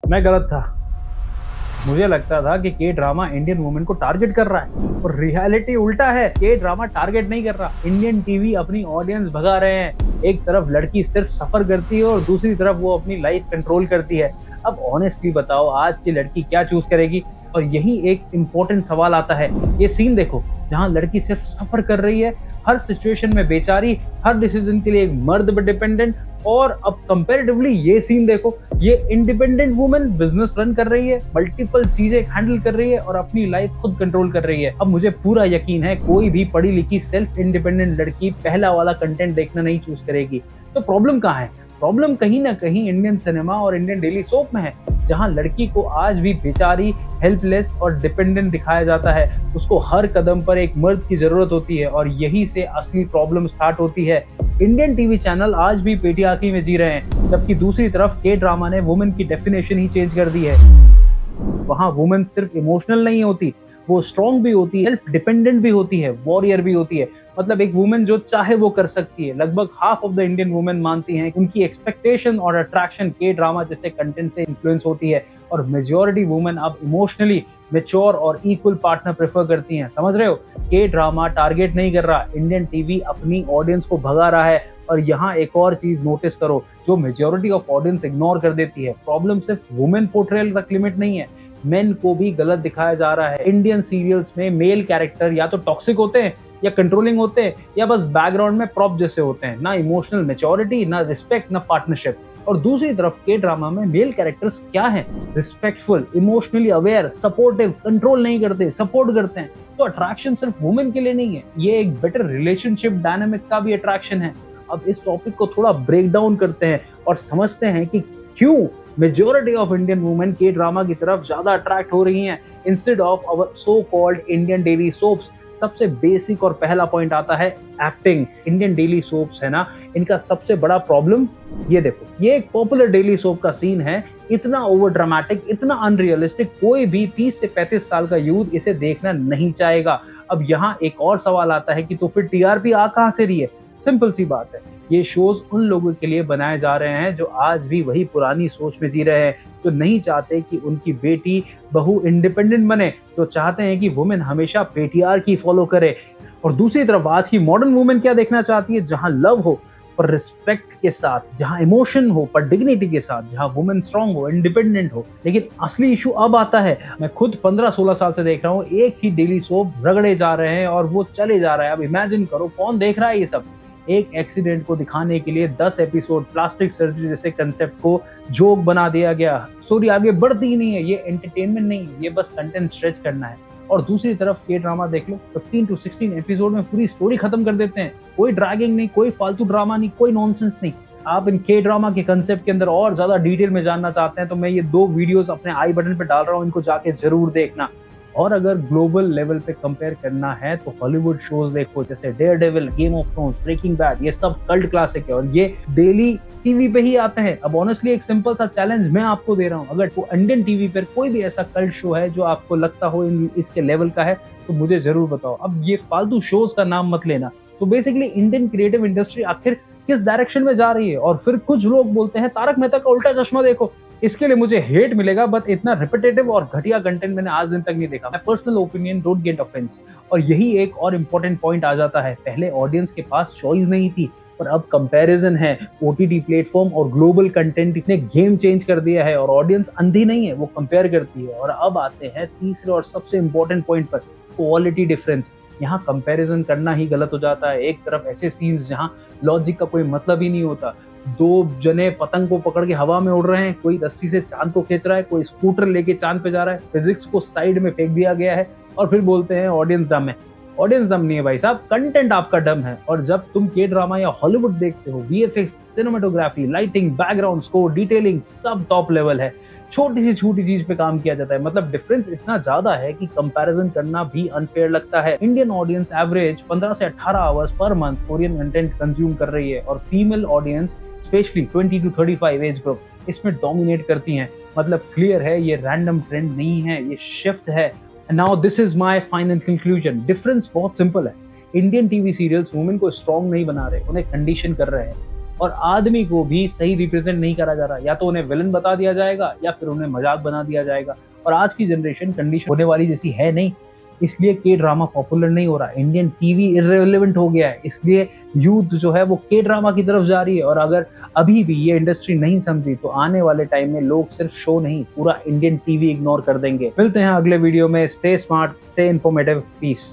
मैं गलत था। मुझे लगता था कि के ड्रामा इंडियन वुमेन को टारगेट कर रहा है, और रियलिटी उल्टा है। के ड्रामा टारगेट नहीं कर रहा, इंडियन टीवी अपनी ऑडियंस भगा रहे हैं। एक तरफ लड़की सिर्फ सफर करती है और दूसरी तरफ वो अपनी लाइफ कंट्रोल करती है। अब ऑनेस्टली बताओ, आज की लड़की क्या चूज करेगी? और यही एक इम्पोर्टेंट सवाल आता है। ये सीन देखो, जहाँ लड़की सिर्फ सफर कर रही है, हर सिचुएशन में बेचारी, हर डिसीजन के लिए एक मर्द पर डिपेंडेंट। और अब कंपैरेटिवली ये सीन देखो, ये इंडिपेंडेंट वुमेन बिजनेस रन कर रही है, मल्टीपल चीजें हैंडल कर रही है और अपनी लाइफ खुद कंट्रोल कर रही है। अब मुझे पूरा यकीन है कोई भी पढ़ी लिखी सेल्फ इंडिपेंडेंट लड़की पहला वाला कंटेंट देखना नहीं चूज करेगी। तो प्रॉब्लम कहाँ है? प्रॉब्लम कहीं ना कहीं इंडियन सिनेमा और इंडियन डेली सोप में है, जहां लड़की को आज भी बेचारी, हेल्पलेस और डिपेंडेंट दिखाया जाता है। उसको हर कदम पर एक मर्द की जरूरत होती है, और यही से असली प्रॉब्लम स्टार्ट होती है। इंडियन टीवी चैनल आज भी पेट्रियार्की में जी रहे हैं, जबकि दूसरी तरफ के ड्रामा ने वुमेन की डेफिनेशन ही चेंज कर दी है। वहां वुमेन सिर्फ इमोशनल नहीं होती, वो स्ट्रॉन्ग भी होती है, सेल्फ डिपेंडेंट भी होती है, वॉरियर भी होती है। मतलब एक वुमेन जो चाहे वो कर सकती है। लगभग half of the Indian women मानती हैं उनकी एक्सपेक्टेशन और अट्रैक्शन के ड्रामा जैसे कंटेंट से इन्फ्लुएंस होती है, और मेजॉरिटी वुमेन अब इमोशनली मेच्योर और इक्वल पार्टनर प्रेफर करती हैं। समझ रहे हो? के ड्रामा टारगेट नहीं कर रहा, इंडियन टीवी अपनी ऑडियंस को भगा रहा है। और यहाँ एक और चीज नोटिस करो जो मेजॉरिटी ऑफ ऑडियंस इग्नोर कर देती है। प्रॉब्लम सिर्फ वुमेन पोर्ट्रेयल तक लिमिट नहीं है, मेन को भी गलत दिखाया जा रहा है। इंडियन सीरियल्स में मेल कैरेक्टर या तो टॉक्सिक होते हैं, या कंट्रोलिंग होते हैं, या बस बैकग्राउंड में प्रॉप जैसे होते हैं। ना इमोशनल मैच्योरिटी, ना रिस्पेक्ट, ना पार्टनरशिप। और दूसरी तरफ के ड्रामा में मेल कैरेक्टर्स क्या हैं? Respectful, emotionally aware, supportive, control नहीं करते, सपोर्ट करते हैं। तो अट्रैक्शन सिर्फ वुमेन के लिए नहीं है, ये एक बेटर रिलेशनशिप डायनामिक का भी अट्रैक्शन है। अब इस टॉपिक को थोड़ा ब्रेक डाउन करते हैं और समझते हैं कि क्यों मेजॉरिटी ऑफ इंडियन वुमेन के ड्रामा की तरफ ज्यादा अट्रैक्ट हो रही हैं instead of our so called Indian daily soaps. सबसे बेसिक और पहला पॉइंट आता है एक्टिंग। इंडियन डेली सोप्स है ना, इनका सबसे बड़ा प्रॉब्लम ये देखो, ये एक पॉपुलर डेली सोप का सीन है, इतना ओवर ड्रामेटिक, इतना अनरियलिस्टिक, कोई भी 30 से 35 साल का यूथ इसे देखना नहीं चाहेगा। अब यहाँ एक और सवाल आता है कि तो फिर टीआरपी आ कहां से रही है? सिंपल सी बात है, ये शोज उन लोगों के लिए बनाए जा रहे हैं जो आज भी वही पुरानी सोच में जी रहे हैं, जो नहीं चाहते कि उनकी बेटी बहू इंडिपेंडेंट बने, जो चाहते हैं कि वुमेन हमेशा पेट्रियार्की फॉलो करे। और दूसरी तरफ आज की मॉडर्न वुमेन क्या देखना चाहती है? जहां लव हो पर रिस्पेक्ट के साथ, जहां इमोशन हो पर डिग्निटी के साथ, जहां वुमेन स्ट्रांग हो, इंडिपेंडेंट हो। लेकिन असली इशू अब आता है, मैं खुद 15-16 साल से देख रहा हूँ, एक ही डेली सोप रगड़े जा रहे हैं और वो चले जा रहा है। अब इमेजिन करो कौन देख रहा है ये सब? एक एक्सीडेंट को दिखाने के लिए 10 एपिसोड, प्लास्टिक सर्जरी जैसे कंसेप्ट को जोक बना दिया गया। स्टोरी आगे बढ़ती ही नहीं है, ये एंटरटेनमेंट नहीं है, ये बस कंटेंट स्ट्रेच करना है। और दूसरी तरफ के ड्रामा देख लो, 15 to 16 एपिसोड में पूरी स्टोरी खत्म कर देते हैं। कोई ड्रैगिंग नहीं, कोई फालतू ड्रामा नहीं, कोई नॉनसेंस नहीं। आप इन के ड्रामा के कंसेप्ट के अंदर और ज्यादा डिटेल में जानना चाहते हैं तो मैं ये 2 वीडियोस अपने आई बटन पे डाल रहा हूँ, इनको जाके जरूर देखना। और अगर ग्लोबल लेवल पे कंपेयर करना है तो हॉलीवुड शोज देखो, जैसे Daredevil, Game of Thrones, Breaking Bad, ये सब कल्ट क्लासिक है और ये डेली टीवी पे ही आते हैं। अब ऑनेस्टली एक सिंपल सा चैलेंज मैं आपको दे रहा हूँ, अगर वो इंडियन टीवी पर कोई भी ऐसा कल्ट शो है जो आपको लगता हो इसके लेवल का है तो मुझे जरूर बताओ। अब ये फालतू शोज का नाम मत लेना। तो बेसिकली इंडियन क्रिएटिव इंडस्ट्री आखिर किस डायरेक्शन में जा रही है? और फिर कुछ लोग बोलते हैं तारक मेहता का उल्टा चश्मा देखो, इसके लिए मुझे हेट मिलेगा, बट इतना रिपीटेटिव और घटिया कंटेंट मैंने आज दिन तक नहीं देखा। मैं personal opinion, don't get offence. और यही एक और इम्पोर्टेंट पॉइंट आ जाता है, पहले ऑडियंस के पास चॉइस नहीं थी, पर अब कंपैरिजन है। ओटीटी प्लेटफॉर्म और ग्लोबल कंटेंट इतने गेम चेंज कर दिया है और ऑडियंस अंधी नहीं है, वो कंपेयर करती है। और अब आते हैं तीसरे और सबसे इम्पोर्टेंट पॉइंट पर, क्वालिटी डिफरेंस। यहाँ कंपैरिजन करना ही गलत हो जाता है। एक तरफ ऐसे सीन्स जहाँ लॉजिक का कोई मतलब ही नहीं होता, 2 जने पतंग को पकड़ के हवा में उड़ रहे हैं, कोई रस्सी से चांद को खींच रहा है, कोई स्कूटर लेके चांद पे जा रहा है, फिजिक्स को साइड में फेंक दिया गया है और फिर बोलते हैं ऑडियंस डम है। ऑडियंस डम नहीं है भाई साहब, कंटेंट आपका डम है। और जब तुम के ड्रामा या हॉलीवुड देखते हो, VFX, cinematography, lighting, background score, detailing सब टॉप लेवल है। छोटी चीज पे काम किया जाता है। मतलब डिफरेंस इतना ज्यादा है कि कंपैरिजन करना भी अनफेयर लगता है। इंडियन ऑडियंस एवरेज 15 से 18 hours per month Korean content consume कर रही है और female audience specially 20 to 35 age group इसमें डोमिनेट करती हैं। मतलब क्लियर है ये रैंडम ट्रेंड नहीं है, ये शिफ्ट है। Now this is my final conclusion. Difference बहुत सिंपल है। इंडियन टीवी सीरियल्स वुमेन को स्ट्रॉन्ग नहीं बना रहे, उन्हें कंडीशन कर रहे हैं। और आदमी को भी सही रिप्रेजेंट नहीं करा जा रहा। या तो उन्हें विलन बता दिया जाएगा या फिर उन्हें मजाक बना दिया जाएगा। और आज की जनरेशन कंडीशन होने वाली जैसी है नहीं, इसलिए के ड्रामा पॉपुलर नहीं हो रहा। इंडियन टीवी इररिलेवेंट हो गया है, इसलिए यूथ जो है वो के ड्रामा की तरफ जा रही है। और अगर अभी भी ये इंडस्ट्री नहीं समझी तो आने वाले टाइम में लोग सिर्फ शो नहीं, पूरा इंडियन टीवी इग्नोर कर देंगे। मिलते हैं अगले वीडियो में। Stay smart, stay informative, piece.